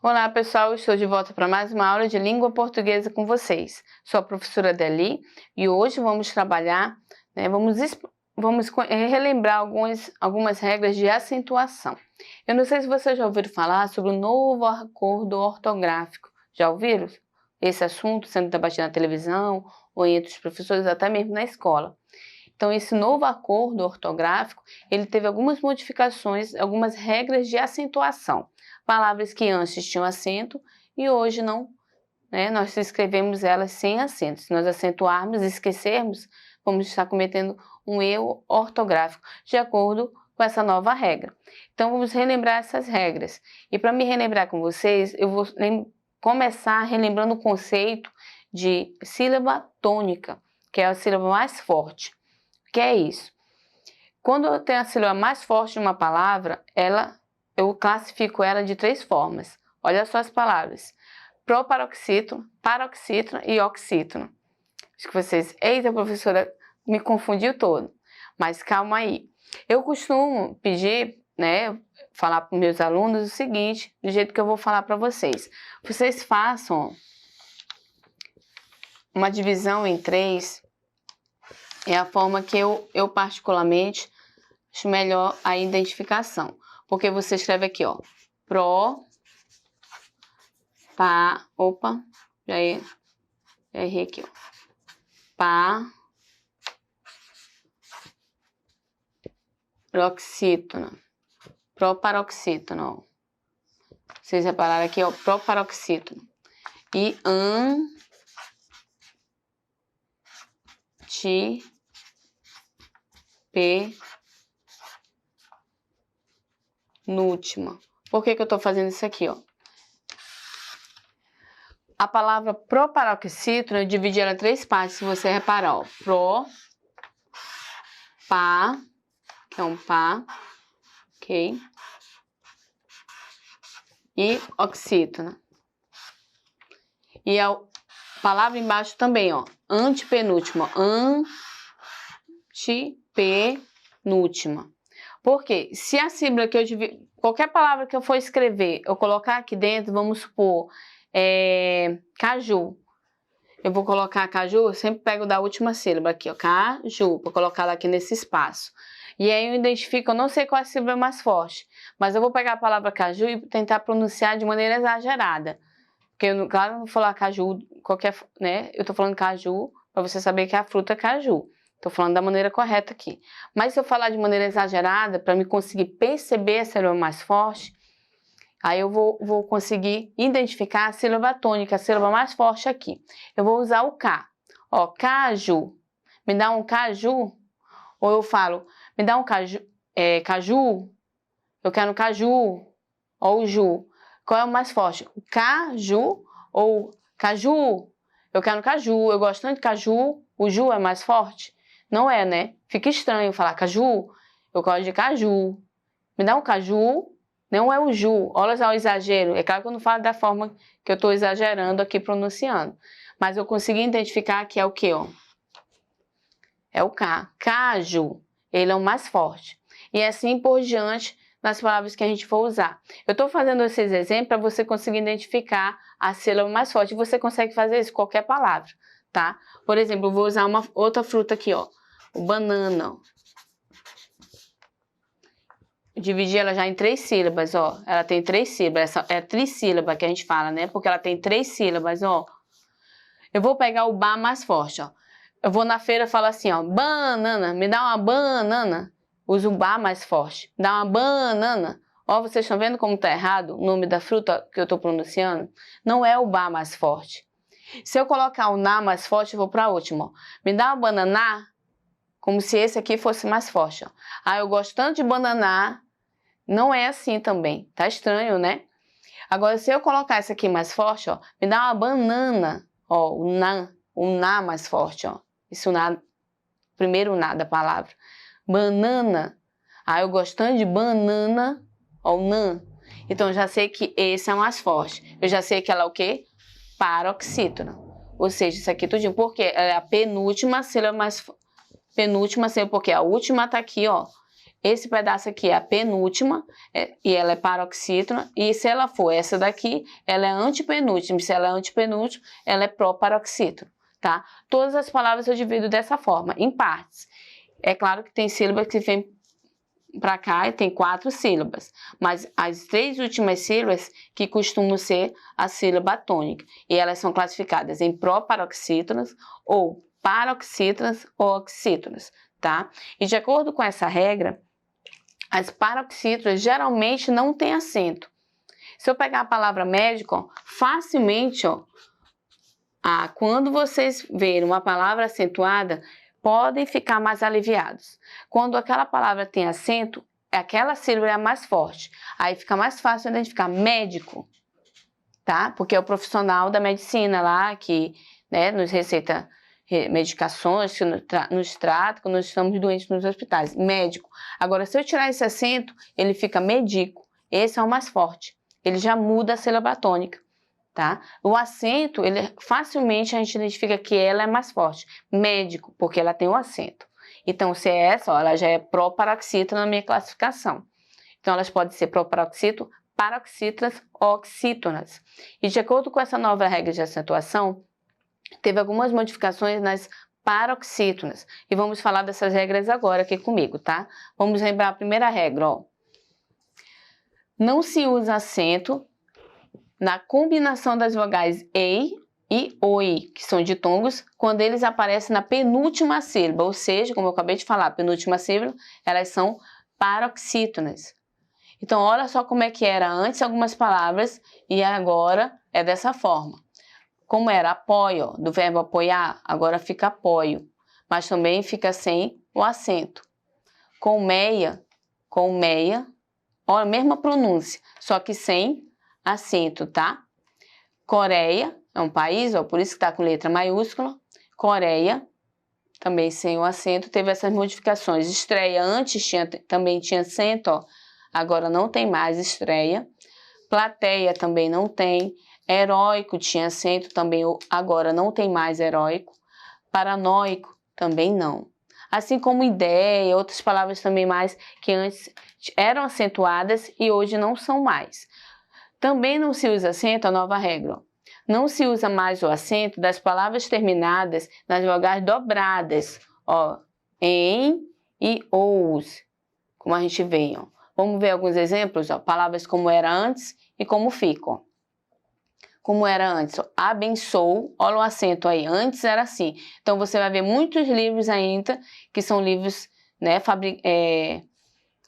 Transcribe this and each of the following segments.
Olá pessoal, estou de volta para mais uma aula de língua portuguesa com vocês. Sou a professora Deli e hoje vamos trabalhar, vamos relembrar algumas regras de acentuação. Eu não sei se vocês já ouviram falar sobre o novo acordo ortográfico. Já ouviram esse assunto sendo debatido na televisão ou entre os professores, até mesmo na escola? Então, esse novo acordo ortográfico, ele teve algumas modificações, algumas regras de acentuação. Palavras que antes tinham acento e hoje não, nós escrevemos elas sem acento. Se nós acentuarmos e esquecermos, vamos estar cometendo um erro ortográfico, de acordo com essa nova regra. Então, vamos relembrar essas regras. E para me relembrar com vocês, eu vou começar relembrando o conceito de sílaba tônica, que é a sílaba mais forte. O que é isso? Quando eu tenho a sílaba mais forte de uma palavra, eu classifico ela de 3 formas. Olha só as palavras: proparoxítono, paroxítono e oxítono. Acho que vocês... Eita, professora, me confundiu todo. Mas calma aí. Eu costumo pedir, falar para os meus alunos o seguinte, do jeito que eu vou falar para vocês. Vocês façam uma divisão em 3. É a forma que eu particularmente acho melhor a identificação. Porque você escreve aqui, ó, opa, já errei aqui, ó, paroxítono, proparoxítono, ó. Vocês repararam aqui, ó, proparoxítono. E penúltima. Por que eu tô fazendo isso aqui, ó? A palavra proparoxítono, eu dividi ela em 3 partes, se você reparar, ó. Pá, que é um pá, ok? E oxítono. E a palavra embaixo também, ó, antepenúltima, antepenúltima. Porque se a sílaba que eu divido, qualquer palavra que eu for escrever, eu colocar aqui dentro, vamos supor, caju. Eu vou colocar caju, eu sempre pego da última sílaba aqui, ó, caju, para colocar ela aqui nesse espaço. E aí eu identifico, eu não sei qual é a sílaba mais forte, mas eu vou pegar a palavra caju e tentar pronunciar de maneira exagerada. Porque eu, claro, não vou falar caju, eu tô falando caju para você saber que é a fruta caju. Tô falando da maneira correta aqui. Mas se eu falar de maneira exagerada, para me conseguir perceber a sílaba mais forte, aí eu vou conseguir identificar a sílaba tônica, a sílaba mais forte aqui. Eu vou usar o K. Ó, caju. Me dá um caju? Ou eu falo, me dá um caju, caju? Eu quero caju. Ou o ju. Qual é o mais forte? O caju ou caju? Eu quero caju. Eu gosto tanto de caju. O ju é mais forte? Não é, né? Fica estranho falar caju. Eu gosto de caju. Me dá um caju. Não é o ju. Olha só o exagero. É claro que eu não falo da forma que eu estou exagerando aqui pronunciando. Mas eu consegui identificar que é o que, ó? É o K. Caju. Ele é o mais forte. E assim por diante nas palavras que a gente for usar. Eu estou fazendo esses exemplos para você conseguir identificar a sílaba mais forte. Você consegue fazer isso com qualquer palavra, tá? Por exemplo, eu vou usar uma outra fruta aqui, ó. O banana. Eu dividi ela já em 3 sílabas, ó. Ela tem 3 sílabas. Essa é a trissílaba que a gente fala, né? Porque ela tem 3 sílabas, ó. Eu vou pegar o ba mais forte, ó. Eu vou na feira e falo assim, ó. Banana, me dá uma banana. Uso o ba mais forte. Dá uma banana. Ó, vocês estão vendo como tá errado o nome da fruta que eu tô pronunciando? Não é o ba mais forte. Se eu colocar o na mais forte, eu vou para a última, ó. Me dá uma banana. Como se esse aqui fosse mais forte, ó. Ah, eu gosto tanto de banana. Não é assim também. Tá estranho, né? Agora, se eu colocar esse aqui mais forte, ó. Me dá uma banana. Ó, o na mais forte, ó. Isso na, primeiro na da palavra. Banana. Ah, eu gosto tanto de banana. Ó, o nan. Então, eu já sei que esse é o mais forte. Eu já sei que ela é o quê? Paroxítono. Ou seja, isso aqui tudinho. Porque ela é a penúltima sílaba mais... Penúltima sílaba, porque a última tá aqui, ó. esse pedaço aqui é a penúltima, e ela é paroxítona, e se ela for essa daqui, ela é antepenúltima, se ela é antepenúltima, ela é proparoxítona, tá? Todas as palavras eu divido dessa forma, em partes. É claro que tem sílabas que vem para cá e tem 4 sílabas, mas as 3 últimas sílabas que costumam ser a sílaba tônica, e elas são classificadas em proparoxítonas ou paroxítonas ou oxítonas, tá? E de acordo com essa regra, as paroxítonas geralmente não têm acento. Se eu pegar a palavra médico, ó, facilmente, ó, quando vocês verem uma palavra acentuada, podem ficar mais aliviados. Quando aquela palavra tem acento, aquela sílaba é a mais forte. Aí fica mais fácil identificar médico, tá? Porque é o profissional da medicina lá que, né, nos receita medicações, que nos trata quando nós estamos doentes nos hospitais. Médico. Agora, se eu tirar esse acento, ele fica medico. Esse é o mais forte. Ele já muda a sílaba tônica. Tá? O acento, ele facilmente a gente identifica que ela é mais forte. Médico, porque ela tem o acento. Então, se é essa, ó, ela já é proparoxítona na minha classificação. Então, elas podem ser proparoxítono, paroxítonas, oxítonas. E de acordo com essa nova regra de acentuação, teve algumas modificações nas paroxítonas. E vamos falar dessas regras agora aqui comigo, tá? Vamos lembrar a primeira regra, ó. Não se usa acento na combinação das vogais EI e OI, que são ditongos, quando eles aparecem na penúltima sílaba, ou seja, como eu acabei de falar, penúltima sílaba, elas são paroxítonas. Então, olha só como é que era antes algumas palavras e agora é dessa forma. Como era apoio, do verbo apoiar, agora fica apoio, mas também fica sem o acento. Colmeia, olha a mesma pronúncia, só que sem acento, tá? Coreia é um país, ó, por isso que tá com letra maiúscula. Coreia, também sem o acento, teve essas modificações. Estreia, antes também tinha acento, ó, agora não tem mais estreia. Plateia também não tem. Heróico tinha acento também, agora não tem mais heróico. Paranoico também não. Assim como ideia, outras palavras também mais que antes eram acentuadas e hoje não são mais. Também não se usa acento, a nova regra. Não se usa mais o acento das palavras terminadas nas vogais dobradas, ó, em e ous, como a gente vê, ó. Vamos ver alguns exemplos, ó, palavras como era antes e como ficam. Como era antes, ó, abençoo, olha o acento aí, antes era assim. Então você vai ver muitos livros ainda, que são livros, né,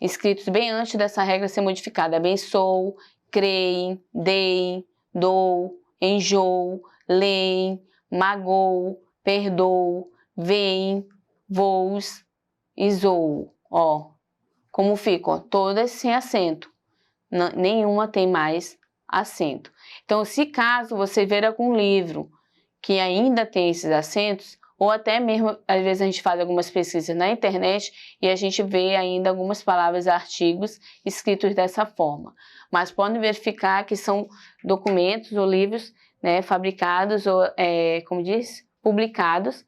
escritos bem antes dessa regra ser modificada. Abençoo, creem, deem, dou, enjoo, leem, magou, perdoo, veem, voos, isou. Ó, como ficam? Todas sem acento. Nenhuma tem mais acento. Então, se caso você ver algum livro que ainda tem esses acentos, ou até mesmo, às vezes a gente faz algumas pesquisas na internet e a gente vê ainda algumas palavras, artigos escritos dessa forma. Mas podem verificar que são documentos ou livros, né, fabricados ou, como diz, publicados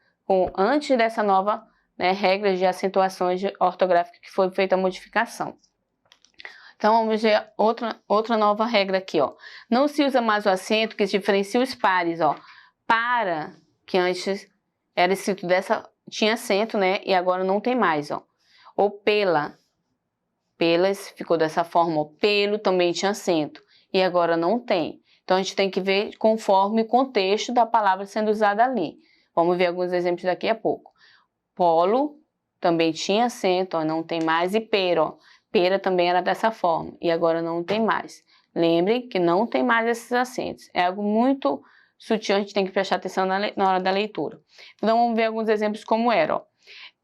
antes dessa nova, né, regra de acentuações ortográficas que foi feita a modificação. Então, vamos ver outra nova regra aqui, ó. Não se usa mais o acento que diferencia os pares, ó. Para, que antes era escrito tinha acento, né? E agora não tem mais, ó. Ou pela. Pelas ficou dessa forma, ó. Pelo também tinha acento. E agora não tem. Então, a gente tem que ver conforme o contexto da palavra sendo usada ali. Vamos ver alguns exemplos daqui a pouco. Polo também tinha acento, ó. Não tem mais. E pera, ó. Pera também era dessa forma. E agora não tem mais. Lembrem que não tem mais esses acentos. É algo muito sutil, a gente tem que prestar atenção na hora da leitura. Então, vamos ver alguns exemplos como era, ó.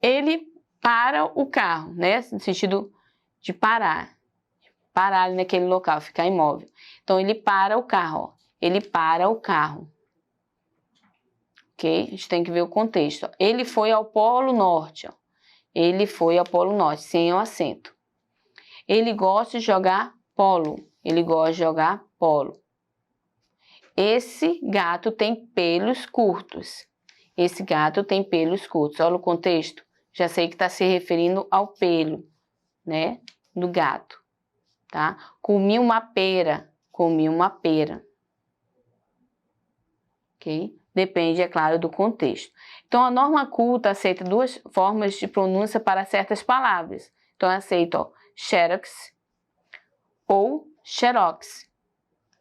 Ele para o carro, né? No sentido de parar. Parar ali naquele local, ficar imóvel. Então, ele para o carro, ó. Ele para o carro. Ok? A gente tem que ver o contexto, ó. Ele foi ao Polo Norte, ó. Ele foi ao Polo Norte, sem o acento. Ele gosta de jogar polo. Ele gosta de jogar polo. Esse gato tem pelos curtos. Esse gato tem pelos curtos. Olha o contexto. Já sei que está se referindo ao pelo. né? Do gato, tá? Comi uma pera. Comi uma pera. Ok? Depende, é claro, do contexto. Então, a norma culta aceita duas formas de pronúncia para certas palavras. Então, aceita, ó, xerox ou xerox.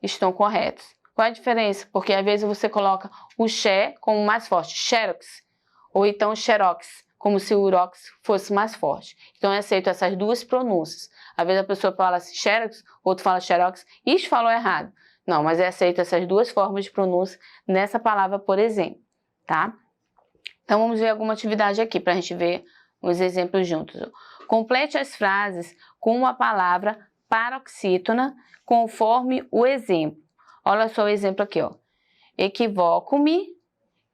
Estão corretos. Qual é a diferença? Porque às vezes você coloca o xe como mais forte, xerox, ou então xerox, como se o urox fosse mais forte. Então eu aceito essas duas pronúncias. Às vezes a pessoa fala assim, xerox, outro fala xerox, isso falou errado. Não, mas eu aceito essas duas formas de pronúncia nessa palavra, por exemplo, tá? Então vamos ver alguma atividade aqui para a gente ver os exemplos juntos. Complete as frases com uma palavra paroxítona conforme o exemplo. Olha só o exemplo aqui, ó. Equivoco-me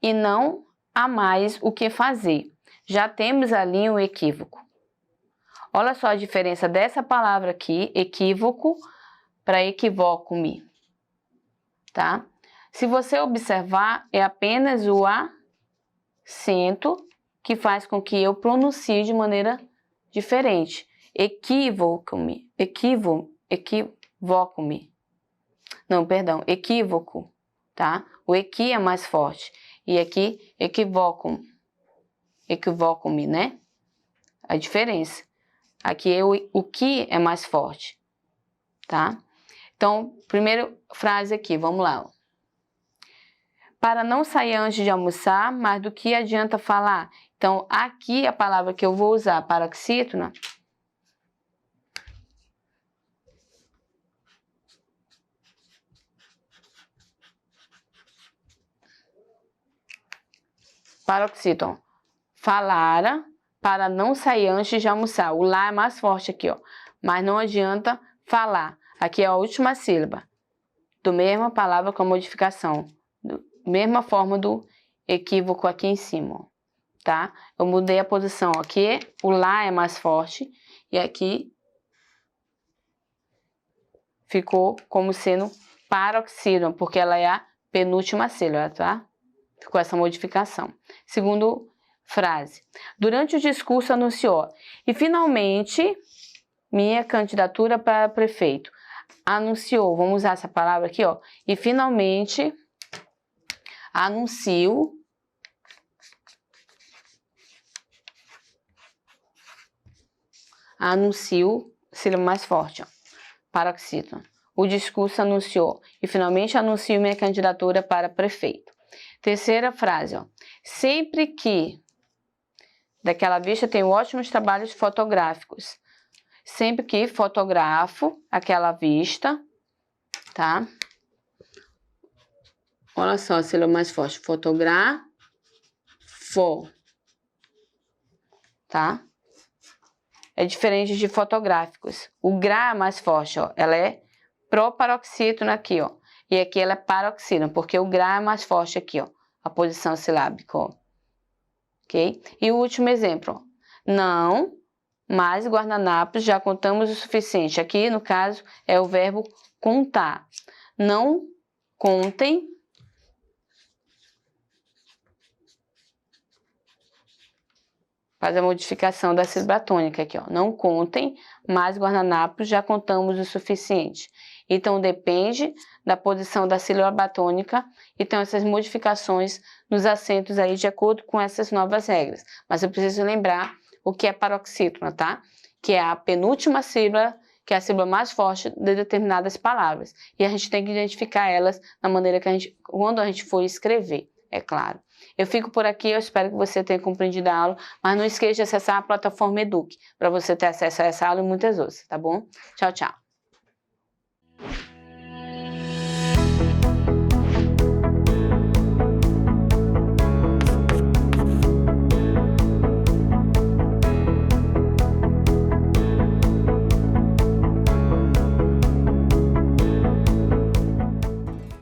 e não há mais o que fazer. Já temos ali um equívoco. Olha só a diferença dessa palavra aqui, equívoco, para equivoco-me, tá? Se você observar, é apenas o acento que faz com que eu pronuncie de maneira diferente. Equívoco-me, equivoco-me. Não, perdão, equívoco, tá? O equi é mais forte. E aqui, equivoco-me, né? A diferença. Aqui o que é mais forte, tá? Então, primeira frase aqui, vamos lá. Para não sair antes de almoçar, mas do que adianta falar? Então, aqui a palavra que eu vou usar, paroxítona, paroxítona, falara para não sair antes de almoçar. O lá é mais forte aqui, ó. Mas não adianta falar. Aqui é a última sílaba. Do mesma palavra com a modificação. Mesma forma do equívoco aqui em cima, ó, tá? Eu mudei a posição. Aqui o lá é mais forte. E aqui ficou como sendo paroxítona, porque ela é a penúltima sílaba, tá? Ficou essa modificação. Segundo frase. Durante o discurso anunciou, e finalmente, minha candidatura para prefeito. Anunciou, vamos usar essa palavra aqui, ó. E finalmente, anuncio sílaba mais forte, ó. Paroxítona. O discurso anunciou, e finalmente anuncio minha candidatura para prefeito. Terceira frase, ó. Sempre que daquela vista tenho ótimos trabalhos fotográficos. Sempre que fotografo aquela vista, tá? Olha só a sílaba mais forte. Fotografo, tá? É diferente de fotográficos. O gra é mais forte, ó. Ela é proparoxítona aqui, ó. E aqui ela é paroxítona, porque o gra é mais forte aqui, ó. A posição silábica, ó. Ok? E o último exemplo, ó. Não, mas guardanapos já contamos o suficiente. Aqui, no caso, é o verbo contar. Não contem faz a modificação da sílaba tônica aqui, ó. Não contem, mais guardanapos já contamos o suficiente. Então, depende da posição da sílaba tônica. Então, essas modificações nos acentos aí de acordo com essas novas regras. Mas eu preciso lembrar o que é paroxítona, tá? Que é a penúltima sílaba, que é a sílaba mais forte de determinadas palavras. E a gente tem que identificar elas na maneira que quando a gente for escrever, é claro. Eu fico por aqui, eu espero que você tenha compreendido a aula, mas não esqueça de acessar a plataforma Eduque, para você ter acesso a essa aula e muitas outras, tá bom? Tchau, tchau.